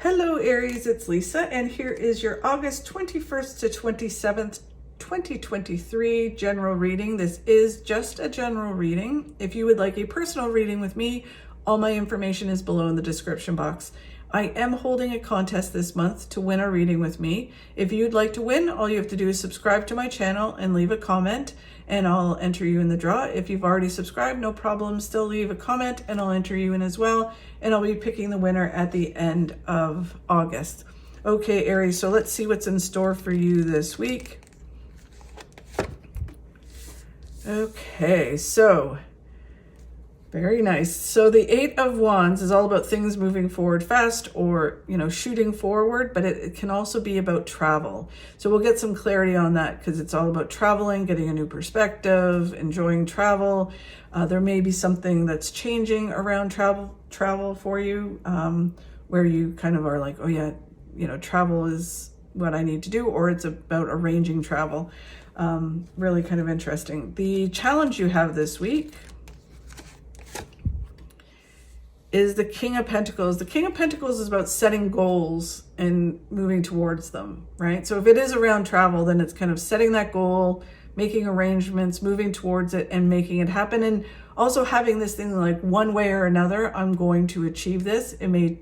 Hello Aries, it's Lisa, and here is your August 21st to 27th, 2023 general reading. This is just a general reading. If you would like a personal reading with me, all my information is below in the description box. I am holding a contest this month to win a reading with me. If you'd like to win, all you have to do is subscribe to my channel and leave a comment, and I'll enter you in the draw. If you've already subscribed, no problem, still leave a comment and I'll enter you in as well. And I'll be picking the winner at the end of August. Okay, Aries, so let's see what's in store for you this week. Okay, so very nice. So the Eight of Wands is all about things moving forward fast or, shooting forward, but it can also be about travel. So we'll get some clarity on that because it's all about traveling, getting a new perspective, enjoying travel. There may be something that's changing around travel for you, where you kind of are like, oh yeah, travel is what I need to do, or it's about arranging travel. Really kind of interesting. The challenge you have this week is the King of Pentacles. The King of Pentacles is about setting goals and moving towards them, right? So if it is around travel, then it's kind of setting that goal, making arrangements, moving towards it and making it happen. And also having this thing like one way or another, I'm going to achieve this. My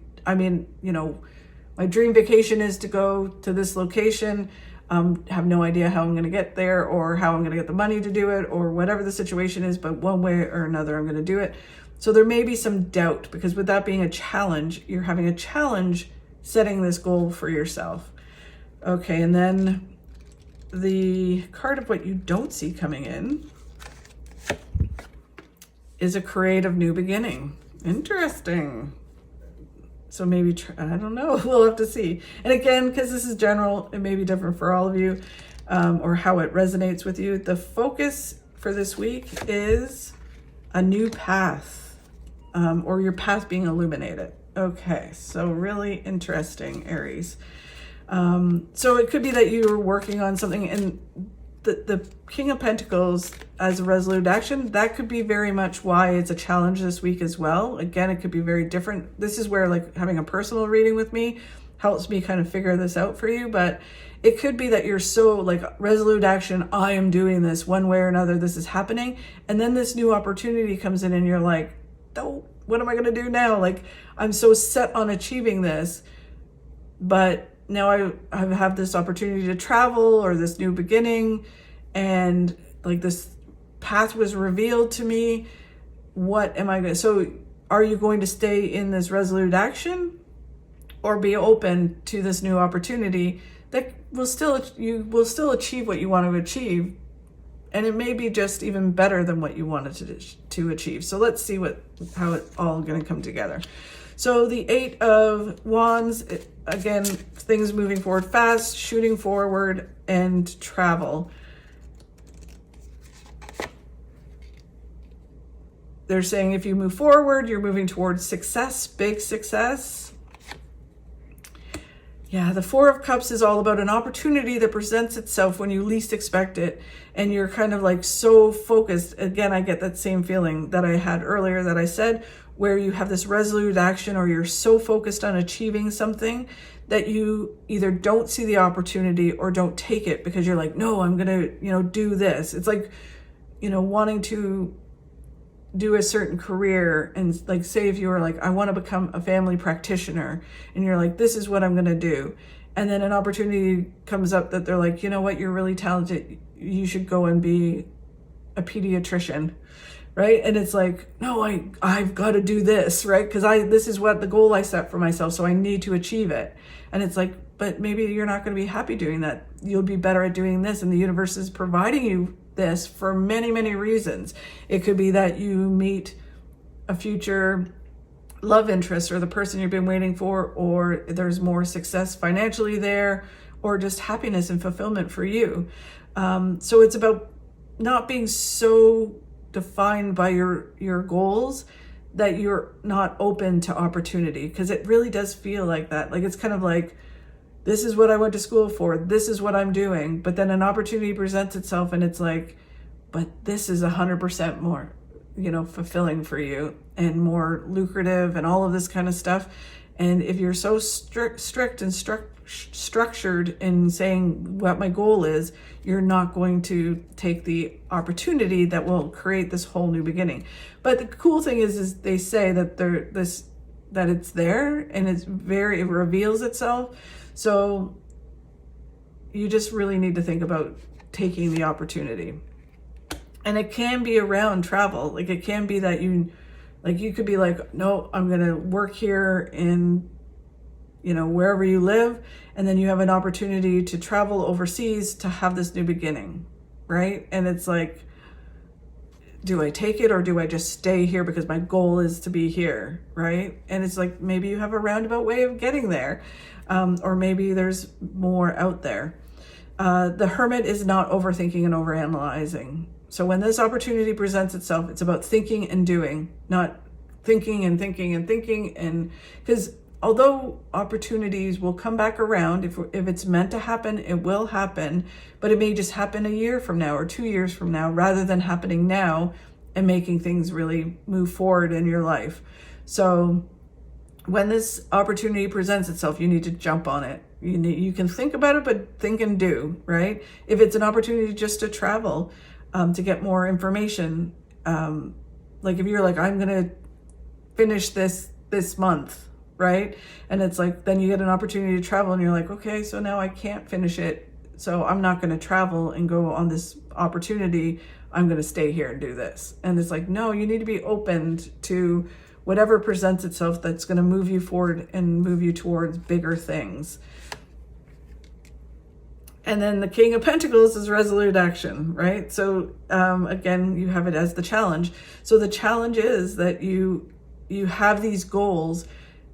dream vacation is to go to this location. Have no idea how I'm going to get there or how I'm going to get the money to do it or whatever the situation is, but one way or another, I'm going to do it. So there may be some doubt because with that being a challenge, you're having a challenge setting this goal for yourself. Okay, and then the card of what you don't see coming in is a creative new beginning. Interesting. So maybe, I don't know, we'll have to see. And again, because this is general, it may be different for all of you, or how it resonates with you. The focus for this week is a new path, or your path being illuminated. Okay, so really interesting, Aries. So it could be that you're working on something, and the King of Pentacles as a resolute action, that could be very much why it's a challenge this week as well. Again, it could be very different. This is where like having a personal reading with me helps me kind of figure this out for you, but it could be that you're so like resolute action, I am doing this one way or another, this is happening. And then this new opportunity comes in and you're like, oh, what am I going to do now? Like, I'm so set on achieving this, but now I have this opportunity to travel or this new beginning, and like this path was revealed to me. What am I going to, so are you going to stay in this resolute action or be open to this new opportunity that you will still achieve what you want to achieve? And it may be just even better than what you wanted to achieve. So let's see how it's all going to come together. So the Eight of Wands, again, things moving forward fast, shooting forward, and travel. They're saying if you move forward, you're moving towards success, big success. Yeah, the Four of Cups is all about an opportunity that presents itself when you least expect it. And you're kind of like so focused. Again, I get that same feeling that I had earlier that I said, where you have this resolute action or you're so focused on achieving something that you either don't see the opportunity or don't take it because you're like, no, I'm going to, do this. It's like, wanting to do a certain career, and like, say if you were like, I want to become a family practitioner, and you're like, this is what I'm going to do. And then an opportunity comes up that they're like, you know what, you're really talented. You should go and be a pediatrician. Right. And it's like, no, I've got to do this, right? Because this is what the goal I set for myself. So I need to achieve it. And it's like, but maybe you're not going to be happy doing that. You'll be better at doing this. And the universe is providing you this for many, many reasons. It could be that you meet a future love interest or the person you've been waiting for, or there's more success financially there, or just happiness and fulfillment for you. So it's about not being so defined by your goals that you're not open to opportunity, because it really does feel like that. Like, it's kind of like, this is what I went to school for, this is what I'm doing, but then an opportunity presents itself and it's like, but this is 100% more fulfilling for you and more lucrative and all of this kind of stuff. And if you're so strict and structured in saying what my goal is, you're not going to take the opportunity that will create this whole new beginning. But the cool thing is they say that that it's there, and it reveals itself. So you just really need to think about taking the opportunity. And it can be around travel. Like it can be that you could be like, no, I'm going to work here in, wherever you live. And then you have an opportunity to travel overseas to have this new beginning, right? And it's like, do I take it or do I just stay here because my goal is to be here, right? And it's like, maybe you have a roundabout way of getting there. Or maybe there's more out there. The Hermit is not overthinking and overanalyzing. So when this opportunity presents itself, it's about thinking and doing, not thinking and thinking and thinking. And because although opportunities will come back around, if it's meant to happen, it will happen, but it may just happen a year from now or 2 years from now, rather than happening now and making things really move forward in your life. So when this opportunity presents itself, you need to jump on it. You can think about it, but think and do, right? If it's an opportunity just to travel, to get more information, like if you're like, I'm going to finish this month, right? And it's like, then you get an opportunity to travel and you're like, okay, so now I can't finish it. So I'm not going to travel and go on this opportunity. I'm going to stay here and do this. And it's like, no, you need to be open to whatever presents itself that's going to move you forward and move you towards bigger things. And then the King of Pentacles is resolute action, right? So again, you have it as the challenge. So the challenge is that you have these goals,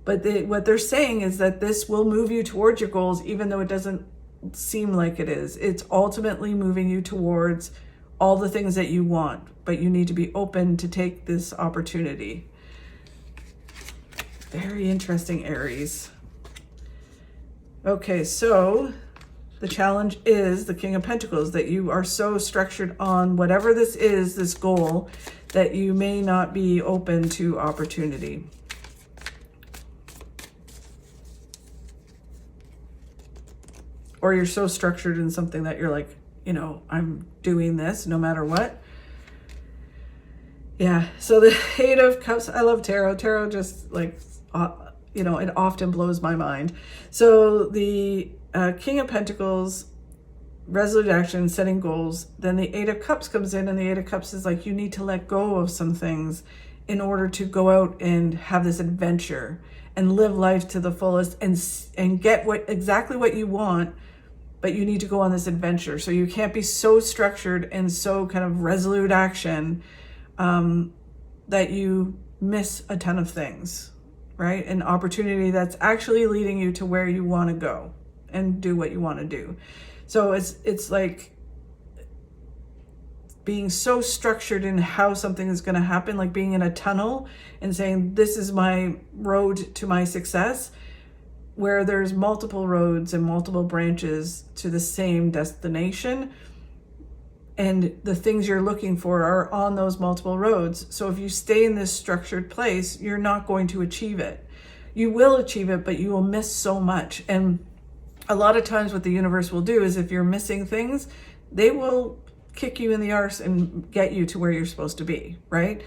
but what they're saying is that this will move you towards your goals, even though it doesn't seem like it is. It's ultimately moving you towards all the things that you want, but you need to be open to take this opportunity. Very interesting, Aries. Okay, so the challenge is the King of Pentacles, that you are so structured on whatever this is, this goal, that you may not be open to opportunity. Or you're so structured in something that you're like, I'm doing this no matter what. Yeah, so the Eight of Cups, I love tarot. Tarot just like, it often blows my mind. So the King of Pentacles, resolute action, setting goals. Then the Eight of Cups comes in, and the Eight of Cups is like, you need to let go of some things in order to go out and have this adventure and live life to the fullest and get exactly what you want, but you need to go on this adventure. So you can't be so structured and so kind of resolute action that you miss a ton of things, right? An opportunity that's actually leading you to where you want to go and do what you want to do. So it's like being so structured in how something is going to happen, like being in a tunnel and saying, this is my road to my success, where there's multiple roads and multiple branches to the same destination. And the things you're looking for are on those multiple roads. So if you stay in this structured place, you're not going to achieve it. You will achieve it, but you will miss so much. And a lot of times what the universe will do is, if you're missing things, they will kick you in the arse and get you to where you're supposed to be, right?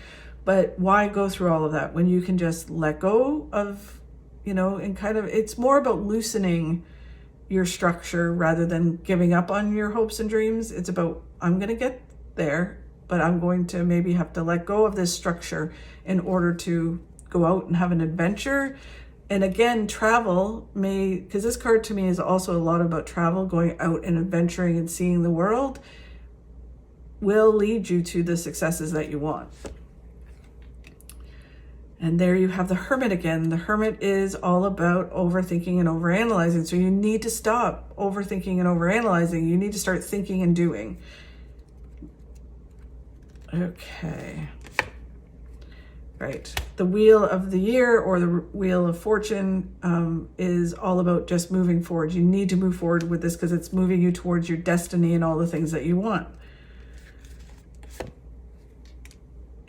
But why go through all of that when you can just let go of, and kind of, it's more about loosening your structure rather than giving up on your hopes and dreams. It's about, I'm going to get there, but I'm going to maybe have to let go of this structure in order to go out and have an adventure. And again, travel because this card to me is also a lot about travel, going out and adventuring and seeing the world, will lead you to the successes that you want. And there you have the Hermit again. The Hermit is all about overthinking and overanalyzing. So you need to stop overthinking and overanalyzing. You need to start thinking and doing. Okay. Right. The Wheel of the Year, or the Wheel of Fortune, is all about just moving forward. You need to move forward with this because it's moving you towards your destiny and all the things that you want.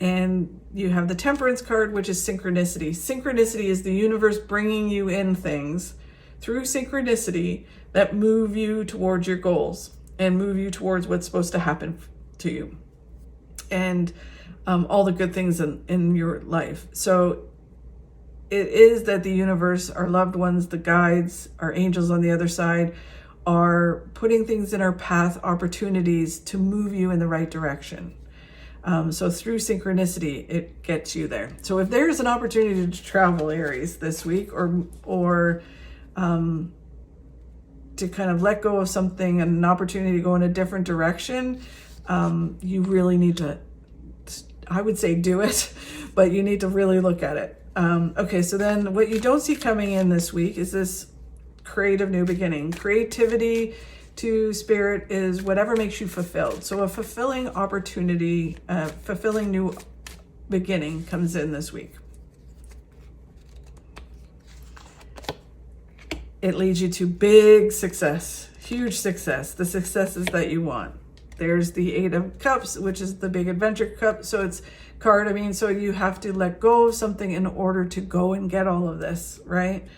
And You have the Temperance card, which is synchronicity. Synchronicity is the universe bringing you in things through synchronicity that move you towards your goals and move you towards what's supposed to happen to you, and all the good things in your life. So it is that the universe, our loved ones, the guides, our angels on the other side, are putting things in our path, opportunities to move you in the right direction. So through synchronicity, it gets you there. So if there's an opportunity to travel, Aries, this week, or to kind of let go of something and an opportunity to go in a different direction, you really need to, I would say, do it, but you need to really look at it. Okay, so then what you don't see coming in this week is this creative new beginning. Creativity to Spirit is whatever makes you fulfilled. So a fulfilling opportunity, fulfilling new beginning comes in this week. It leads you to big success, huge success, the successes that you want. There's the Eight of Cups, which is the big adventure cup. So it's card, so you have to let go of something in order to go and get all of this, right?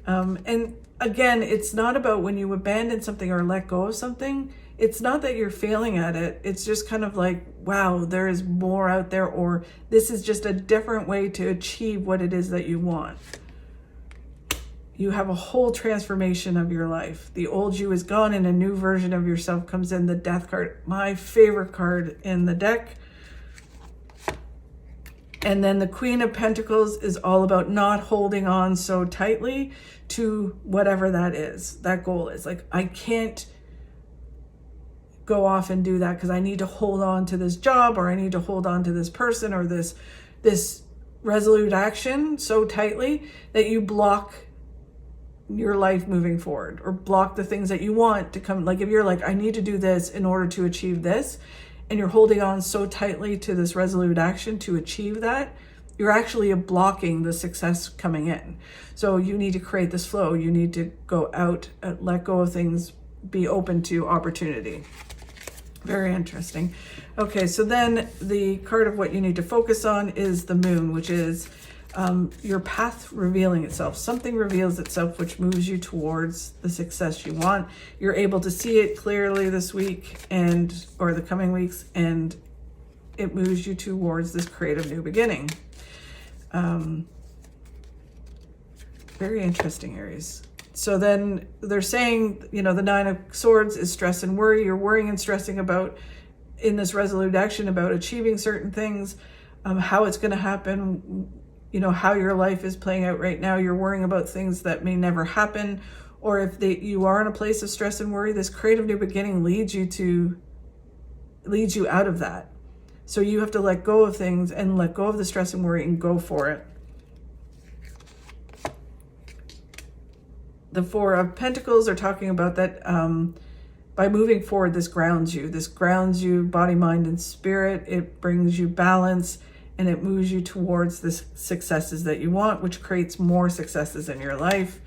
And again, it's not about when you abandon something or let go of something, it's not that you're failing at it. It's just kind of like, wow, there is more out there, or this is just a different way to achieve what it is that you want. You have a whole transformation of your life. The old you is gone and a new version of yourself comes in. The Death card, my favorite card in the deck. And then the Queen of Pentacles is all about not holding on so tightly to whatever that is, that goal is. Like, I can't go off and do that because I need to hold on to this job, or I need to hold on to this person, or this resolute action so tightly that you block your life moving forward, or block the things that you want to come. Like if you're like, I need to do this in order to achieve this, and you're holding on so tightly to this resolute action to achieve that, you're actually blocking the success coming in. So you need to create this flow. You need to go out, let go of things, be open to opportunity. Very interesting. Okay, so then the card of what you need to focus on is the Moon, which is your path revealing itself. Something reveals itself which moves you towards the success you want. You're able to see it clearly this week or the coming weeks, and it moves you towards this creative new beginning. Very interesting, Aries. So then they're saying, the Nine of Swords is stress and worry. You're worrying and stressing about, in this resolute action, about achieving certain things, how it's going to happen, how your life is playing out right now. You're worrying about things that may never happen, or if you are in a place of stress and worry, this creative new beginning leads you out of that. So you have to let go of things and let go of the stress and worry and go for it. The Four of Pentacles are talking about that by moving forward, this grounds you, body, mind, and spirit. It brings you balance, and it moves you towards the successes that you want, which creates more successes in your life.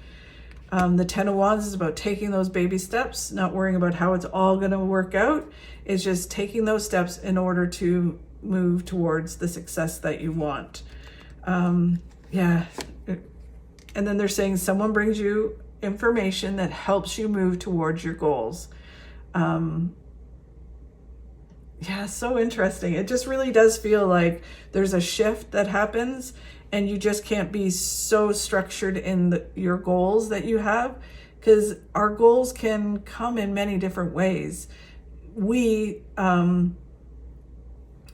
The Ten of Wands is about taking those baby steps, not worrying about how it's all going to work out. It's just taking those steps in order to move towards the success that you want. And then they're saying someone brings you information that helps you move towards your goals. So interesting. It just really does feel like there's a shift that happens, and you just can't be so structured in your goals that you have, because our goals can come in many different ways. We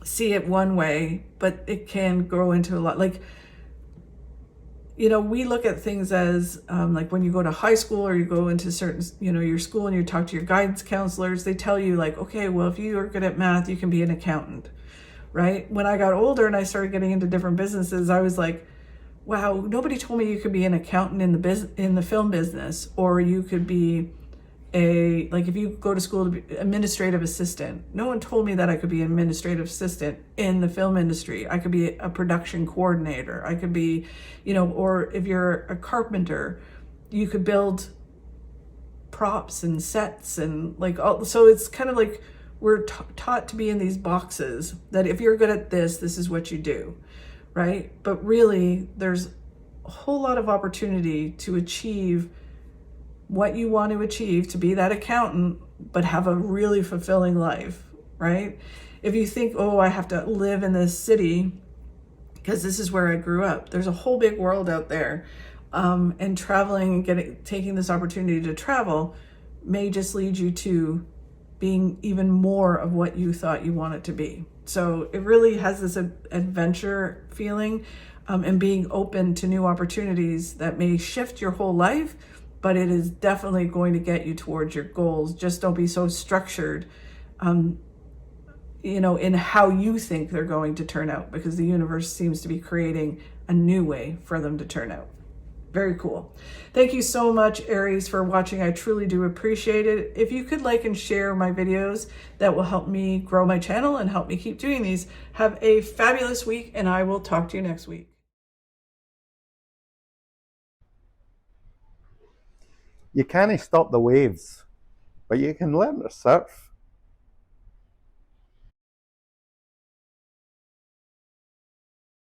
see it one way, but it can grow into a lot. Like, we look at things as like when you go to high school, or you go into certain, your school, and you talk to your guidance counselors, they tell you like, okay, well, if you are good at math, you can be an accountant, right? When I got older and I started getting into different businesses, I was like, wow, nobody told me you could be an accountant in the film business, or you could be if you go to school to be administrative assistant. No one told me that I could be an administrative assistant in the film industry. I could be a production coordinator. I could be, or if you're a carpenter, you could build props and sets and so it's kind of like we're taught to be in these boxes that if you're good at this, this is what you do, right? But really, there's a whole lot of opportunity to achieve what you want to achieve, to be that accountant, but have a really fulfilling life, right? If you think, oh, I have to live in this city because this is where I grew up, there's a whole big world out there. And traveling and taking this opportunity to travel may just lead you to being even more of what you thought you want it to be. So it really has this adventure feeling, and being open to new opportunities that may shift your whole life, but it is definitely going to get you towards your goals. Just don't be so structured, in how you think they're going to turn out, because the universe seems to be creating a new way for them to turn out. Very cool. Thank you so much, Aries, for watching. I truly do appreciate it. If you could like and share my videos, that will help me grow my channel and help me keep doing these. Have a fabulous week, and I will talk to you next week. You can't stop the waves, but you can learn to surf.